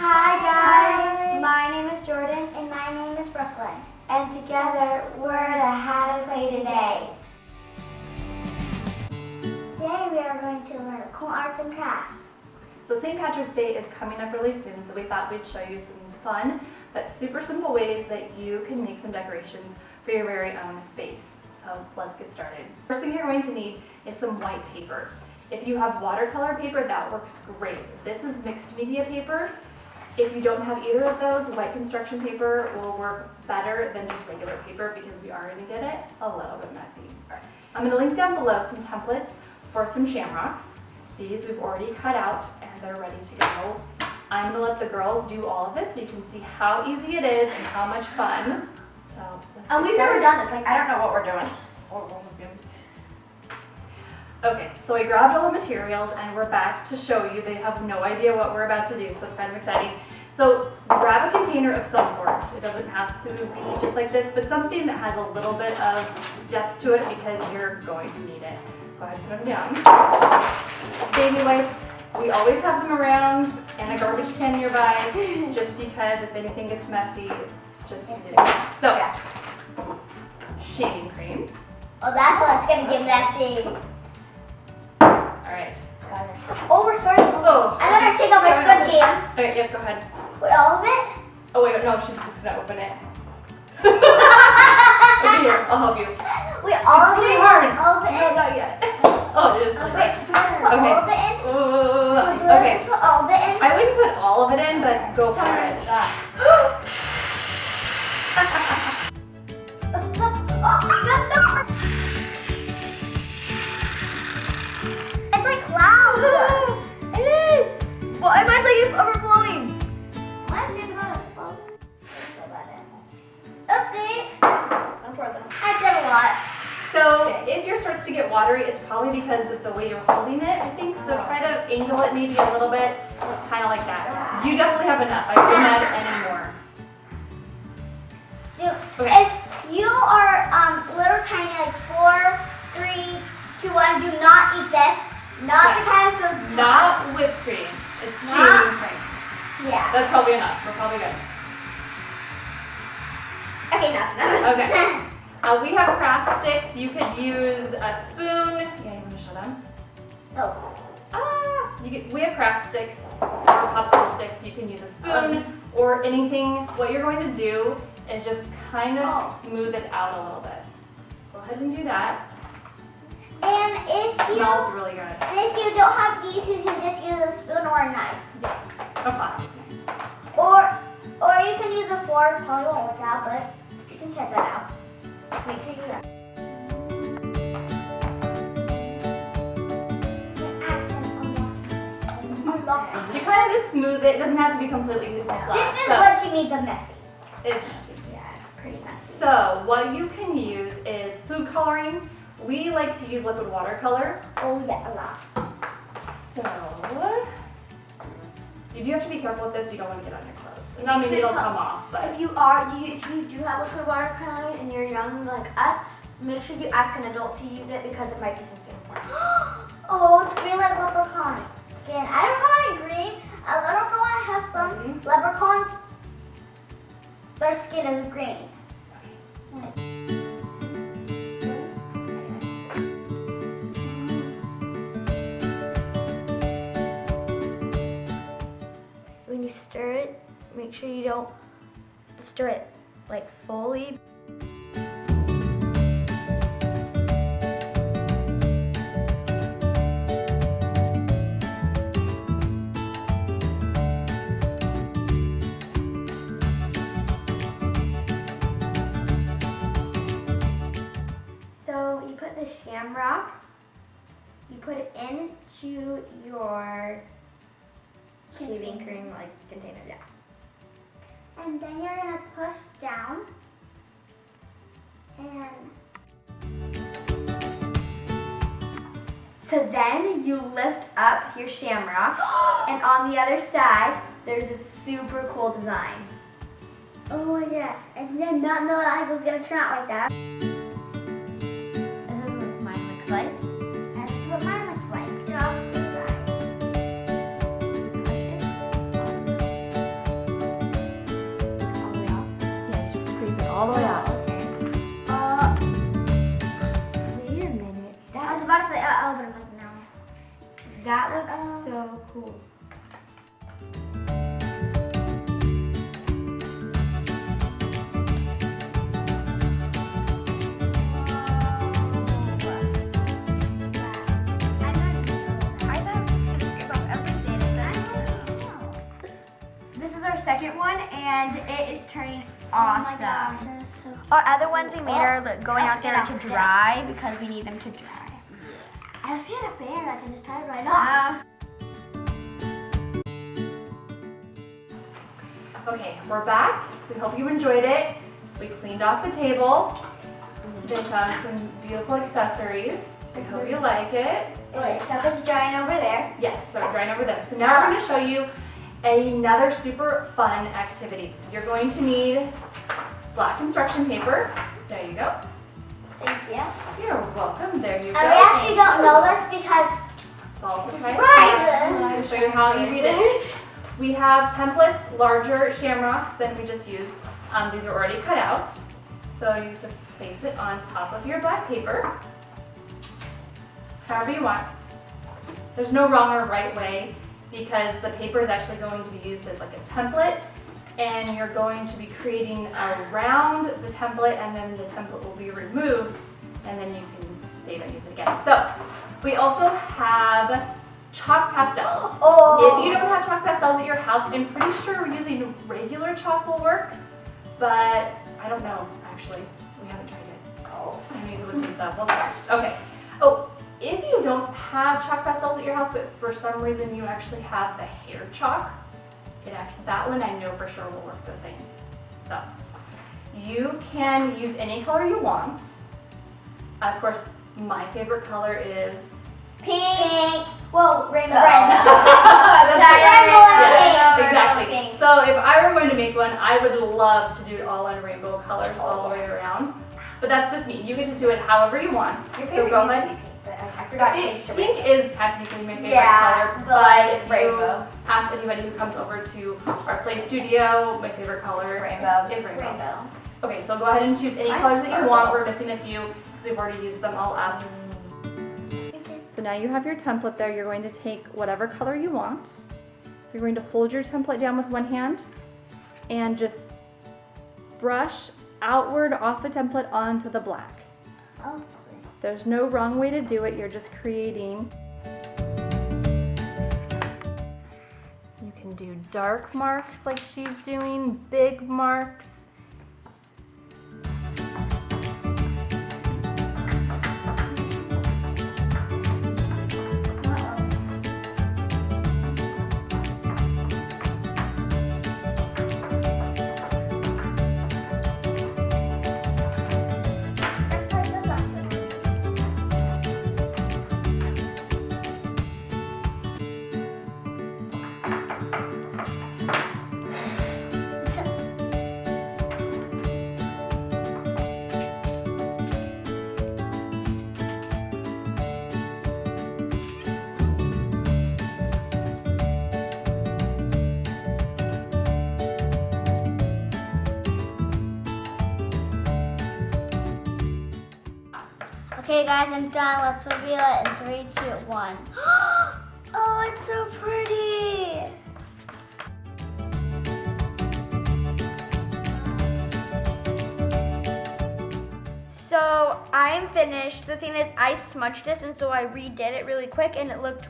Hi guys, my name is Jordan And my name is Brooklyn. and together we're the How to Play Today. Today we are going to learn cool arts and crafts. So St. Patrick's Day is coming up really soon, so we thought we'd show you some fun but super simple ways that you can make some decorations for your very own space. So let's get started. First thing you're going to need is some white paper. If you have watercolor paper, that works great. This is mixed media paper. If you don't have either of those, white construction paper will work better than just regular paper because we are going to get it a little bit messy. All right. I'm going to link down below some templates for some shamrocks. These we've already cut out and they're ready to go. I'm going to let the girls do all of this so you can see how easy it is and how much fun. So And we've never done this, like I don't know what we're doing. Okay, so I grabbed all the materials and we're back to show you. They have no idea what we're about to do, so it's kind of exciting. So grab a container of some sort. It doesn't have to be just like this, but something that has a little bit of depth to it because you're going to need it. Go ahead and put them down. Baby wipes, we always have them around, and a garbage can nearby, just because if anything gets messy, it's just easy to clean. So, shaving cream. Oh, that's what's gonna get messy. All right. Oh, we're starting. Oh. I better take out my scrunchie. Okay, yep, go ahead. Wait, all of it? Oh wait, no, she's just gonna open it. Okay, here, I'll help you. Wait, all It's of really it? hard. All of it No, in? not yet. Oh, it is really Wait, hard. put Okay. all of it in? Ooh, Do I okay. have to put all of it in? I wouldn't put all of it in, but go for it. It's like clouds. It is! Well, I might like it's overflowing. Mine didn't have a phone. Oopsies. No problem. I did a lot. So if yours starts to get watery, it's probably because of the way you're holding it, I think. So try to angle it maybe a little bit, kind of like that. You definitely have enough. I couldn't add any more. Okay. If you are little tiny, like 4, 3, 2, 1, do not eat this. Not the kind of food. Not whipped cream. It's Not- shaving cream. Yeah. That's probably enough. We're probably good. Okay, that's enough. Okay. We have craft sticks. You could use a spoon. Yeah, you want to show them? Oh. We have craft sticks or popsicle sticks. You can use a spoon or anything. What you're going to do is just kind of smooth it out a little bit. Go ahead and do that. And if It you smells really good. don't have these, you can just use a spoon or a knife. A plastic knife. Or you can use a fork. Probably won't work out, but you can check that out. Make sure you do that. So you kind of just smooth it. It doesn't have to be completely flat. This is So what she means of messy. it's messy. Yeah, it's pretty messy. So what you can use is food coloring. We like to use liquid watercolor. Oh yeah, a lot. So you do have to be careful with this. You don't want to get on your clothes. And I mean, it'll come off, but If you do have liquid watercolor and you're young like us, make sure you ask an adult to use it because it might be something important. Oh, it's green like leprechaun skin. I don't know why green. I don't know why I have some leprechauns. Their skin is green. When you stir it, make sure you don't stir it like fully. So you put the shamrock, you put it into your shaving cream like container, yeah. And then you're gonna push down. And So then you lift up your shamrock, and on the other side, there's a super cool design. oh my gosh, I did not know that I was gonna turn out like that. This is what mine looks like. That's what mine looks like. Push it. That looks so cool. This is our second one, and it is turning awesome. Oh my gosh, that is so cute. Our other ones we made are going out there to dry because we need them to dry. I wish we had a fan that can just tie it right off. Okay, we're back. We hope you enjoyed it. We cleaned off the table. They found some beautiful accessories. We hope you like it. Wait, stuff is drying over there. Yes, they're right over there. So now we're going to show you another super fun activity. You're going to need black construction paper. There you go. Thank you. You're welcome. There you go. And we actually don't know this because It's all surprise. Surprises. I'll show you how easy it is. We have templates, larger shamrocks than we just used. These are already cut out. So you have to place it on top of your black paper. However you want. There's no wrong or right way because the paper is actually going to be used as like a template, and you're going to be creating around the template, and then the template will be removed, and then you can save and use it again. So we also have chalk pastels. Oh. If you don't have chalk pastels at your house, I'm pretty sure using regular chalk will work, but I don't know, actually. We haven't tried it. Oh. I'm using it with this stuff. We'll try. Okay. Oh, if you don't have chalk pastels at your house, but for some reason you actually have the hair chalk, that one I know for sure will work the same. So you can use any color you want. Of course, my favorite color is Pink. Well, rainbow. That's Sorry, right. rainbow and Yes, pink. exactly. Pink. So if I were going to make one, I would love to do it all in rainbow colors all the way around. But that's just me. You get to do it however you want. So go ahead. I forgot to change to Pink is technically my favorite Yeah, color, but like if rainbow. you ask anybody who comes over to our play studio, my favorite color Rainbow. is rainbow. Rainbow. Okay, so go ahead and choose any Mine's colors that you purple. want. We're missing a few because we've already used them all up. So now you have your template there. You're going to take whatever color you want. You're going to hold your template down with one hand and just brush outward off the template onto the black. Oh, sweet. There's no wrong way to do it. You're just creating. You can do dark marks like she's doing, big marks. Okay, guys, I'm done. Let's reveal it in 3, 2, 1. Oh, it's so pretty. So I'm finished. The thing is, I smudged this, and so I redid it really quick, and it looks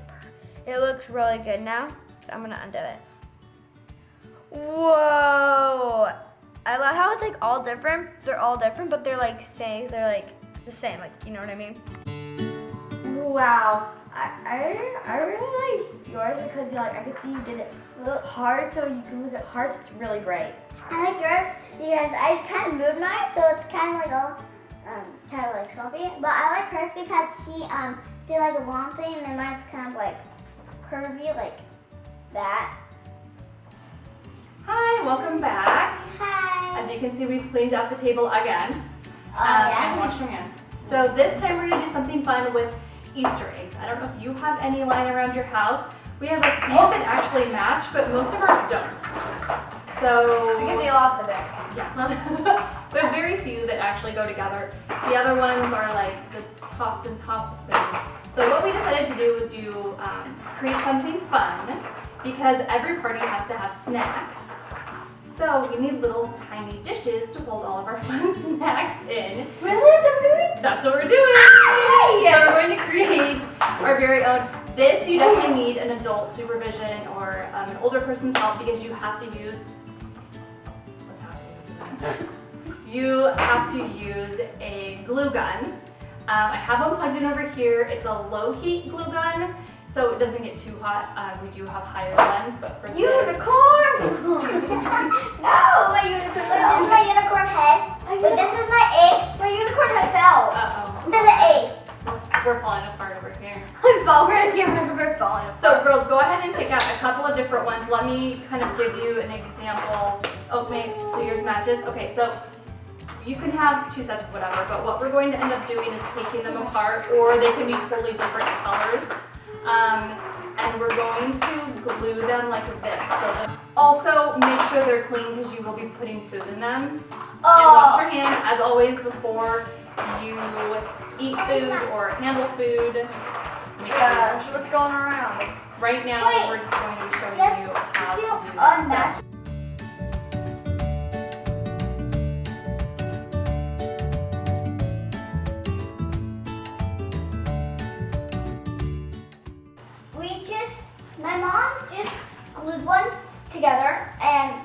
really good now. So I'm gonna undo it. Whoa! I love how it's like all different. They're all different, but they're like the same. Like, you know what I mean? Wow! I really like yours because like I could see you did it a little hard, so you can look at hearts. It's really bright. I like yours because I kind of moved mine, so it's kind of like a kind of like sloppy. But I like hers because she did like a long thing, and then mine's kind of like curvy, like that. Hi, welcome back. Hi. As you can see, we've cleaned up the table again. Yeah. And washed our hands. So this time we're gonna do something fun with Easter eggs. I don't know if you have any lying around your house. We have a few that actually match, but most of ours don't. So I can peel off the back. yeah, we have very few that actually go together. The other ones are like the tops and tops, and So what we decided to do was create something fun because every party has to have snacks. So we need little tiny dishes to hold all of our fun snacks in. Really? That's what we're doing. Yay! So we're going to create our very own. This you definitely need an adult supervision or an older person's help because you have to use. You have to use a glue gun. I have one plugged in over here. It's a low heat glue gun, so it doesn't get too hot. We do have higher ones, but for Unicorn! No, my unicorn. This is my unicorn head. But this is my egg. My unicorn head fell. Uh-oh. This is the egg. We're falling apart over here. I'm falling. I can't remember we're falling. So girls, go ahead and pick out a couple of different ones. Let me kind of give you an example. Oh, maybe so yours matches. Okay, so you can have two sets of whatever, but what we're going to end up doing is taking them apart, or they can be totally different colors. And we're going to glue them like this. Also, make sure they're clean because you will be putting food in them. And wash your hands, as always, before you eat food or handle food. Make sure you wash What's going around? Right now, Wait. we're just going to be showing Yep. you how to do Unmatch. this. My mom just glued one together and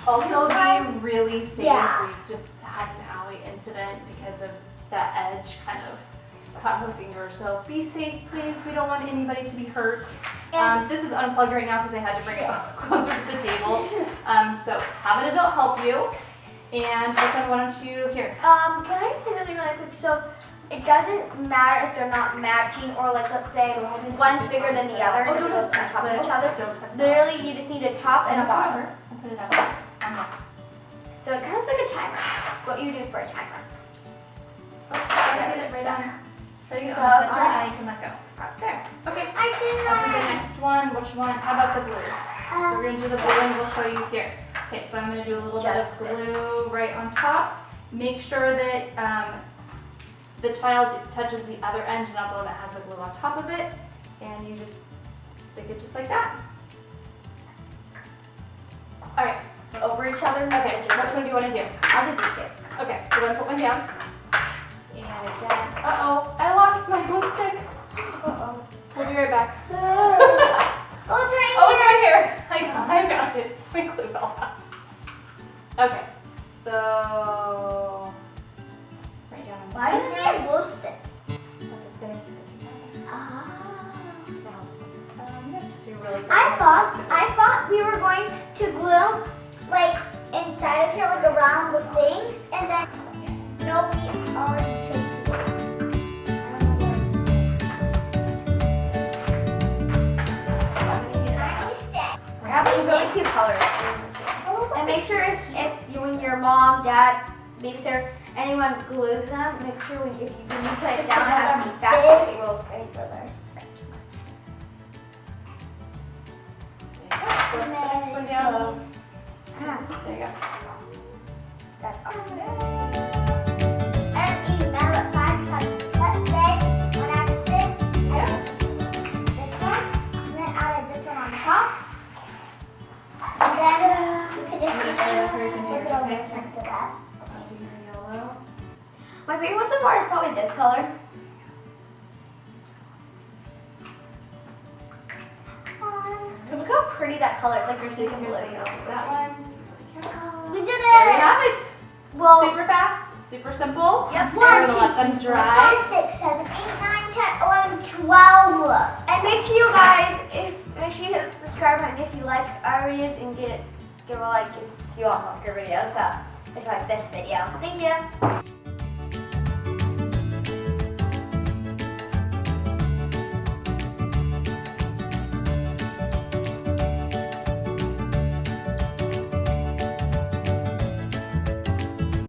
Also, guys- be really safe. Yeah. We just had an Allie incident because of that edge kind of caught her finger. So be safe, please. We don't want anybody to be hurt. And- This is unplugged right now because I had to bring it closer to the table. So have an adult help you. And Brooklyn, why don't you here? Can I just say something really quick? So it doesn't matter if they're not matching, or like let's say one's bigger than the other and it goes on top of each other. Don't touch that. Literally, you just need a top and a bottom. And put it up. So it counts like a timer. What you do for a timer. Try to get it right on. Try to get it So, on the center, alright. and you can let go. There. Okay. I did I'll do the not. next one. Which one? How about the blue? We're going to do the blue and we'll show you here. Okay, so I'm going to do a little bit of Just blue. glue right on top. Make sure that the child touches the other end, not the one that has the glue on top of it. And you just stick it just like that. All right. Over each other. Okay, which one do you want to do? I'll do these two. Okay, so you want to put one down. And again. Uh-oh, I lost my glue stick. Uh-oh. We'll be right back. Oh, it's right Oh, it's here. right here. I got it. My glue fell out. Okay, so right down in the Why does center. it have glue stick? Because it's gonna keep it together. Ah. You have to be really careful. I thought we were going to glue like inside of here, like around the things, and then no, we already chose to We're having really cute colors. And make sure if you, when your mom, dad, babysitter, anyone glues them, make sure when you put it down, it has to be fast. So it will Put the next one down. There you go. That's awesome. And even better at 5 because let's say when I sit, this one, and then added this one on top. And then we could just I'm gonna show you how you can do flip yours, it over okay? into that. I'll do your yellow. My favorite one so far is probably this color. Because look how pretty that color is. Like you're Here's speaking the blue. yellow for that one. Careful. We did There we it! have it. Well, Super fast, super simple. yep. We're gonna let them dry. 5, 6, 7, 8, 9, 10, 11, 12. And make sure you guys, make sure you hit the subscribe button if you like our videos and give a like if you also like our videos. So if you like this video, thank you.